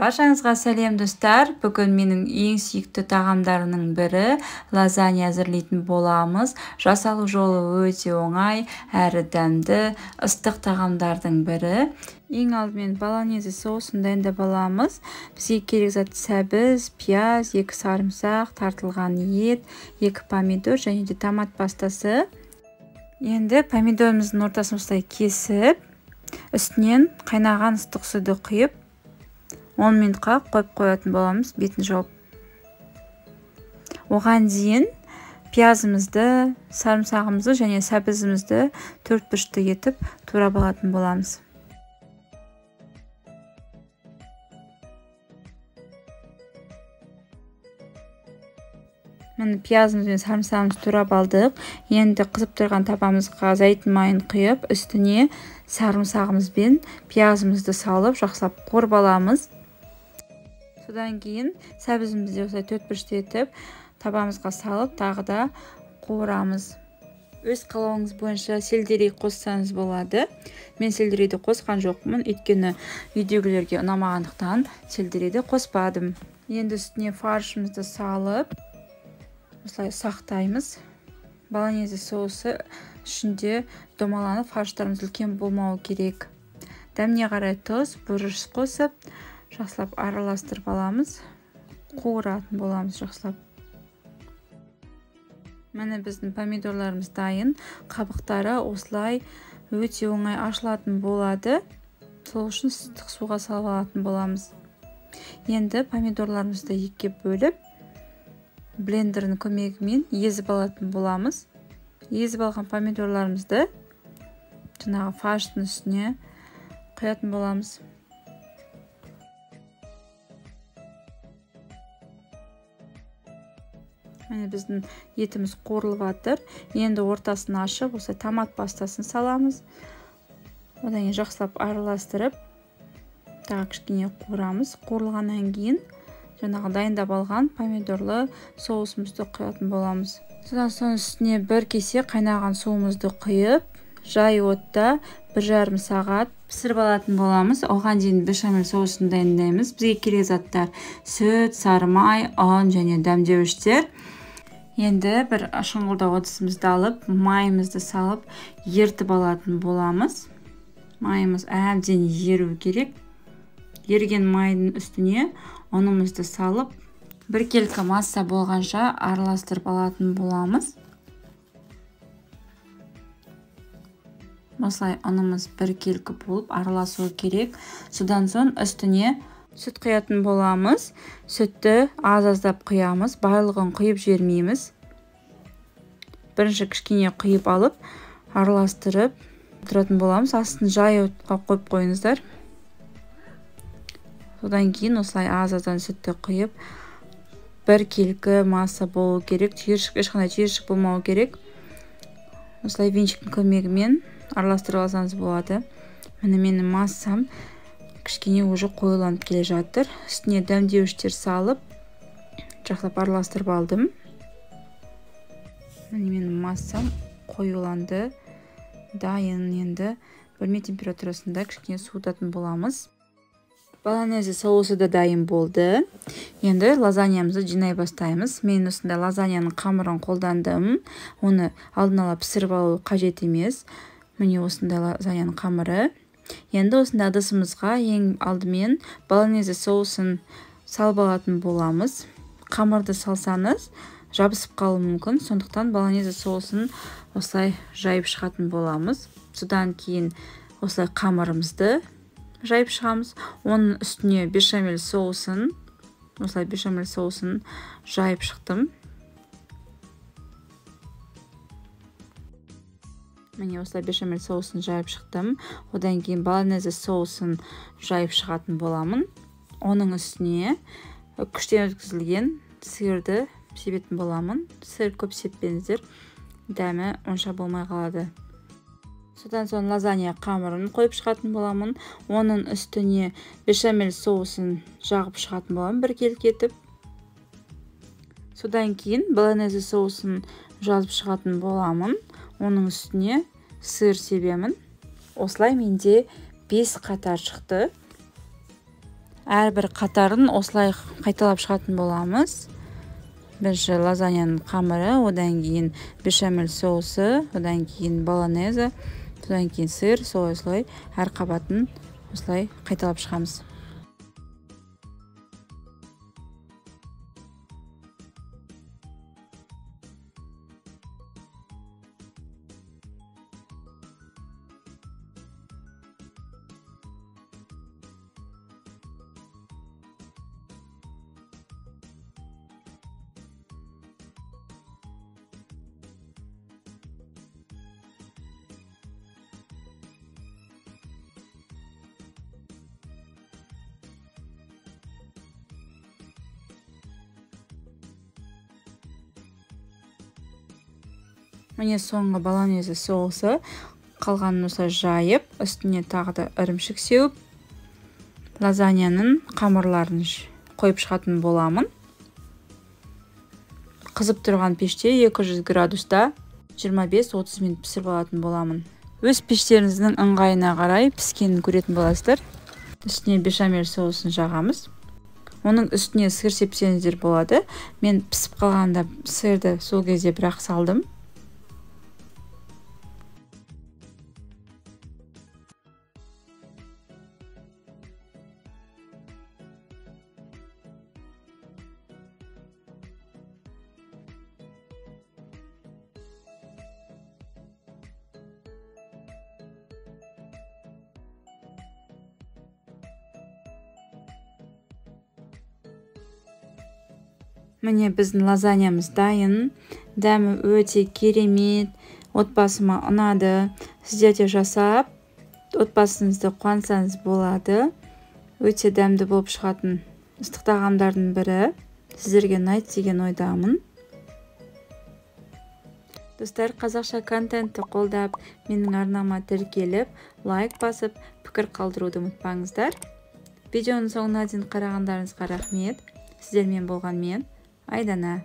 Баршаңызға сәлем достар. Бүгін менің ең сүйікті тағамдарының бірі лазанья әзірлейтін боламыз. Жасалу жолы өте оңай, әрі дәмді, ыстық тағамдардың бірі. Ең алдымен болонезе соусын дайындап аламыз. Бізге керек зат сәбіз, пияз, 2 сарымсақ, тартылған ет, 2 помидор және де томат пастасы. Енді помидорымыздың ортасын осылай кесіп, үстінен қайнаған ыстық суды құйып 10 минутқа қойып қоятын боламыз, бетін жауып. Оған дейін пиязымызды, сарымсағымызды және сәбізімізді 4 бұрышты етіп турап алатын боламыз. Міне пиязымыз бен сарымсағымызды турап алдық. Енді қызып тұрған табамызға зәйтүн майын құйып, үстіне сарымсағымыз бен пиязымызды салып, жақсылап қуырып аламыз. Содан кейін сәбізімізді осылай 4 бұрышты етіп, табамызға салып, тағы да қуырамыз. Өз қалауыңыз бойынша сельдерей қоссаңыз болады. Мен сельдерейді қосқан жоқпын, өйткені үйдегілерге ұнамағандықтан сельдерейді қоспадым. Енді үстіне фаршымызды салып, осылай сақтаймыз. Болонезе соусы ішінде домаланып, фарштарымыз үлкен болмауы керек. Дәміне қарай тұз, бұрыш қосып, жақсылап араластырып аламыз. Қуыратын боламыз жақсылап. Міне біздің помидорларымыз дайын. Қабықтары осылай өте оңай ашылатын болады. Сол үшін ыстық суға салып алатын боламыз. Енді помидорларымызды екіге бөліп, блендердің көмегімен езіп алатын боламыз. Езіп алған помидорларымызды жаңағы фарштың үстіне құятын боламыз. Міне біздің етіміз қуырылып жатыр. Енді ортасын ашып, осы томат пастасын саламыз. Одан кейін жақсылап араластырып, тағы кішкене қуырамыз. Қуырылғаннан кейін жаңағы дайындап алған помидорлы соусымызды құятын боламыз. Содан соң үстіне 1 кесе қайнаған суымызды құйып, жай отта 1,5 сағат пісіріп алатын боламыз. Оған дейін бешамель соусын дайындаймыз. Бізге керек заттар сүт, сары май, ұн және дәмдеуіштер. Енді бір шұңғылдау ыдысымызды алып, майымызды салып, ертіп алатын боламыз. Майымыз әбден еру керек. Ерген майдың үстіне ұнымызды салып, біркелкі масса болғанша араластырып алатын боламыз. Осылай ұнымыз біркелкі болып араласуы керек. Содан соң үстіне сүт құятын боламыз. Сүтті аз-аздап құямыз, барлығын құйып жібермейміз. Бірінші кішкене құйып алып, араластырып тұратын боламыз. Астын жай отқа қойып қойыңыздар. Содан кейін осылай аз-аздан сүтті құйып, біркелкі масса болу керек. Ешқандай түйіршік болмауы керек. Осылай венчиктің көмегімен араластырып алсаңыз болады. Міне менің массам кішкене уже қоюланып келе жатыр. Үстіне дәмдеуіштер салып, жақсылап араластырып алдым. Міне менің массам қоюланды. Дайын. Енді бөлме температурасында кішкене суытатын боламыз. Болонезе соусы да дайын болды. Енді лазаньямызды жинай бастаймыз. Мен осындай лазаньяның қамырын қолдандым. Оны алдын ала пісіріп алу қажет емес. Міне осындай лазаньяның қамыры. Енді осындай ыдысымызға ең алдымен болонезе соусын салып алатын боламыз. Қамырды салсаңыз жабысып қалуы мүмкін. Сондықтан болонезе соусын осылай жайып шығатын боламыз. Содан кейін осылай қамырымызды жайып шығамыз. Оның үстіне бешамель соусын, осылай бешамель соусын жайып шықтым. Міне осылай бешамель соусын жайып шықтым. Одан кейін болонезе соусын жайып шығатын боламын. Оның үстіне күштен өткізілген сырды себетін боламын. Сыр көп сеппеңіздер, дәмі онша болмай қалады. Содан соң лазанья қамырын қойып шығатын боламын. Оның үстіне бешамель соусын жағып шығатын боламын біркелкі етіп. Содан кейін болонезе соусын жазып шығатын боламын. Оның үстіне сыр себемін. Осылай менде 5 қатар шықты. әрбір қатарын осылай қайталап шығатын боламыз. Бірінші лазаньяның қамыры, одан кейін бешамель соусы, одан кейін болонезе, одан кейін сыр, солай әр қабатын осылай қайталап шығамыз. Міне соңғы болонезе соусы. Қалғанын осылай жайып, үстіне тағы да ірімшік сеуіп, лазаньяның қамырларын қойып шығатын боламын. Қызып тұрған пеште 200 градуста 25-30 минут пісіріп алатын боламын. Өз пештеріңіздің ыңғайына қарай піскенін көретін боласыздар. Үстіне бешамель соусын жағамыз. Оның үстіне сыр сепсеңіздер болады. Мен пісіп қалғанда сырды сол кезде бірақ салдым. Міне біздің лазаньямыз дайын. Дәмі өте керемет. Отбасыма ұнады. Сіздер де жасап, отбасыңызды қуансаңыз болады. Өте дәмді болып шығатын ыстық тағамдардың бірі. Сіздерге ұнайды деген ойдамын. Достар, қазақша контентті қолдап, менің арнама тіркеліп, лайк басып, пікір қалдыруды ұмытпаңыздар. Видеоның соңына дейін қарағандарыңызға рахмет. Сіздермен болған мен, Айдана.